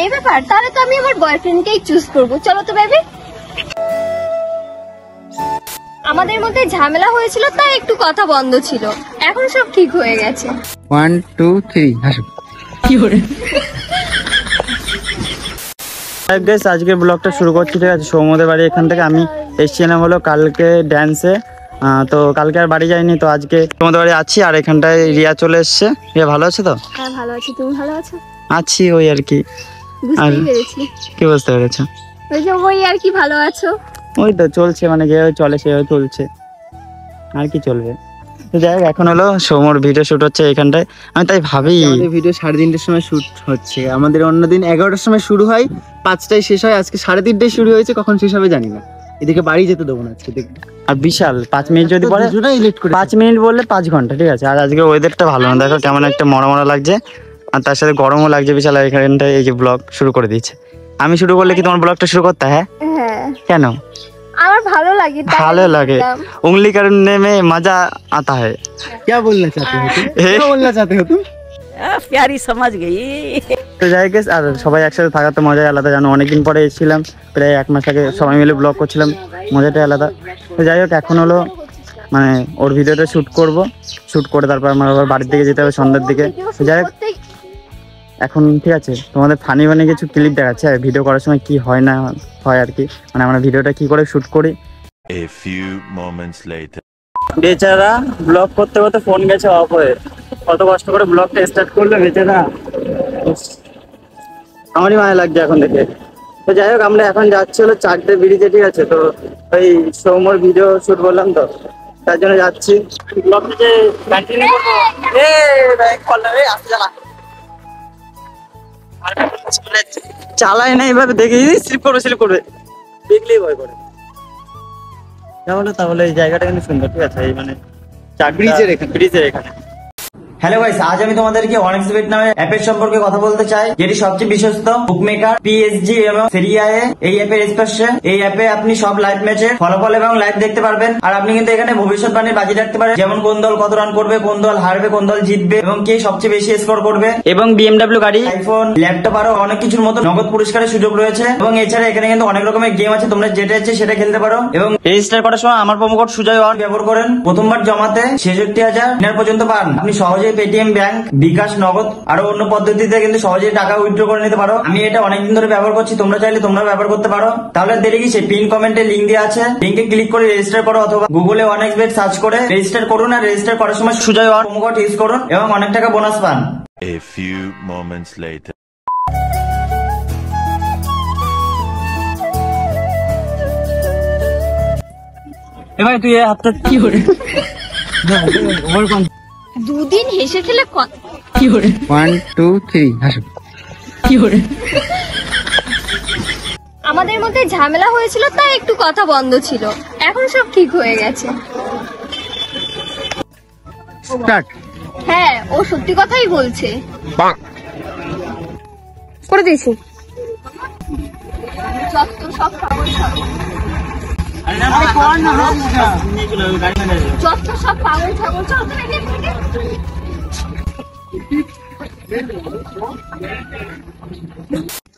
এই ব্যাপার, তাহলে তো আমি আমার বয়ফ্রেন্ডকেই চুজ করব। চলো তো বেবি। আমাদের মধ্যে ঝামেলা হয়েছিল, তাই একটু কথা বন্ধ ছিল, এখন সব ঠিক হয়ে গেছে। 1 2 3 হাসো। কি করে গাইস, আজকের ব্লগটা শুরু করছি, ঠিক আছে। সৌমদের বাড়ি এখান থেকে আমি এসেছিলাম হলো কালকে ড্যান্সে, তো কালকে আর বাড়ি যাইনি, তো আজকে তোমাদের বাড়ি আছি। আর এখানটায় রিয়া চলে এসছে। রিয়া ভালো আছে তো? হ্যাঁ ভালো আছি, তুমি ভালো আছো? আছি ওই আর কি। বুঝতেই পেরেছি। কি বুঝতে পেরেছো? ওই যে ওই আর কি, ভালো আছো? ওই তো চলছে, মানে যেভাবে চলে সেভাবে চলছে, আর কি চলবে। তো যাই হোক, এখন হলো সৌমর ভিডিও শুট হচ্ছে এখানটায়। আমি তাই ভাবি আমাদের ভিডিও 3:30টার সময় শুট হচ্ছে। আমাদের অন্যদিন 11টার সময় শুরু হয়, 5টায় শেষ হয়। আজকে 3:30টায় শুরু হয়েছে, কখন শেষ হবে জানি না। এদিকে বাড়ি যেতে দেবো না আজকে। দেখবো আর বিশাল 5 মিনিট যদি পরে, 5 মিনিট বললে 5 ঘন্টা, ঠিক আছে। আর আজকে ওয়েদারটা ভালো না, দেখো কেমন একটা মরা মরা লাগছে, আর তার সাথে গরমও লাগছে বিশাল। এখানটায় এই যে ব্লগ শুরু করে দিয়েছে। আমি শুরু করলে কি তোমার ব্লগটা শুরু করতে? হ্যাঁ হ্যাঁ, কেন? আমার ভালো লাগে, তাই ভালো লাগে, বললাম। उंगली करने में मजा आता है। क्या बोलना चाहते हो तुम? क्या बोलना चाहते हो तुम? प्यारी समझ गई। তো যাই হোক, আর সবাই একসাথে থাকার তো মজাই আলাদা, জানো। অনেকদিন পরে এসেছিলাম, প্রায় 1 মাস আগে সবাই মিলে ব্লগ করছিলাম, মজাটাই আলাদা। তো যাই হোক, এখন হলো মানে ওর ভিডিওটা শ্যুট করব, শ্যুট করে তারপর আমার আবার বাড়ির দিকে যেতে হবে সন্ধ্যার দিকে। তো যাই হোক, এখন ঠিক আছে, তোমাদের ফানি ফানি কিছু ক্লিপ দেখাচ্ছে ভিডিও করার সময় কি হয় না হয় আর কি, মানে আমরা ভিডিওটা কি করে শ্যুট করি। A few moments later. বেচারা ব্লগ করতে করতে ফোন গেছে অফ হয়ে, কত কষ্ট করে ব্লগটা স্টার্ট করলো বেচারা। আমারই মায়া লাগছে এখন দেখে। তো যাই হোক, আমরা এখন যাচ্ছি হলো 4টে ব্রিজে, ঠিক আছে। তো ওই সৌমর ভিডিও শুট করলাম, তো তার জন্য যাচ্ছি। ব্লগটা যে কন্টিনিউ করবো, চালাই না এইভাবে, দেখে স্লিপ করবে দেখলেই ভয় করে। তাহলে এই জায়গাটা কিন্তু সুন্দর, ঠিক আছে। এই মানে ব্রিজের এখানে। হ্যালো গাইস, আজ আমি তোমাদেরকে অনেক্সবেট নামে অ্যাপের সম্পর্কে কথা বলতে চাই, যেটি সবচেয়ে বিশ্বস্ত বুকমেকার, পিএসজি এবং সেরিয়ায় এই অ্যাপের স্পর্শে। এই অ্যাপে আপনি সব লাইভ ম্যাচের ফলাফল এবং লাইভ দেখতে পারবেন। আর আপনি কিন্তু এখানে ভবিষ্যৎবাণীর বাজি রাখতে পারেন, যেমন কোন দল কত রান করবে, কোন দল হারবে, কোন দল জিতবে এবং কে সবচেয়ে বেশি স্কোর করবে। এবং বিএমডব্লিউ গাড়ি, আইফোন, ল্যাপটপ আরো অনেক কিছুর মতো নগদ পুরস্কারের সুযোগ রয়েছে। এবং এছাড়া এখানে কিন্তু অনেক রকমের গেম আছে, তোমরা যেটা ইচ্ছে সেটা খেলতে পারো। এবং রেজিস্টার করার সময় আমার প্রোমো কোড সুজয় ব্যবহার করেন। প্রথমবার জমাতে 66,000 দিনার পর্যন্ত পান। আপনি সহজেই পেটিএম, ব্যাংক, বিকাশ, নগদ আরো অন্য পদ্ধতিতে কিন্তু সহজেই টাকা উইথড্র করে নিতে পারো। আমি এটা অনেকদিন ধরে ব্যবহার করছি, তোমরা চাইলে তোমরা ব্যবহার করতে পারো। তাহলে দেরি কিসে, পিন কমেন্টে লিংক দেওয়া আছে, লিংকে ক্লিক করে রেজিস্টার করো, অথবা গুগলে অনেক্সবেট সার্চ করে রেজিস্টার করুন। আর রেজিস্টার করার সময় সুজয় প্রোমো কোড ইউজ করুন এবং অনেক টাকা বোনাস পান। A few moments later. এবার তুই হাতটা কি করে দুদিন হেসে খেলে কি করে 1 2 3 হাসো। কি করে আমাদের মধ্যে ঝামেলা হয়েছিল, তাই একটু কথা বন্ধ ছিল, এখন সব ঠিক হয়ে গেছে। স্টার্ট। হ্যাঁ, ও সত্যি কথাই বলছে। করে দিয়েছি। যত সব পাগল ছাগল, যত সব পাগল ছাগল, চল তো এদিকে থেকে।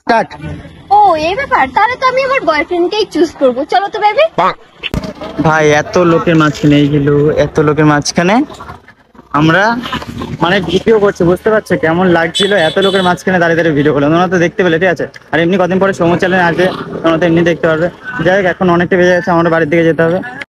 স্টার্ট। ও এই ব্যাপার, তাহলে তো আমি আমার বয়ফ্রেন্ডকেই চুজ করব। চলো তো বেবি। ভাই, এত লোকের মাঝখানে এইগুলো, এত লোকের মাঝখানে আমরা মানে ভিডিও করছি, বুঝতে পারছো কেমন লাগছিল? এত লোকের মাঝখানে দাঁড়িয়ে দাঁড়িয়ে ভিডিও করলাম, তোমরা তো দেখতে পেলে, ঠিক আছে। আর এমনি কদিন পরে সৌম্য চ্যানেল আসবে, তোমরা তো এমনি দেখতে পারবে। যাই হোক, এখন অনেকটা বেজে গেছে, আমাদের বাড়ির দিকে যেতে হবে।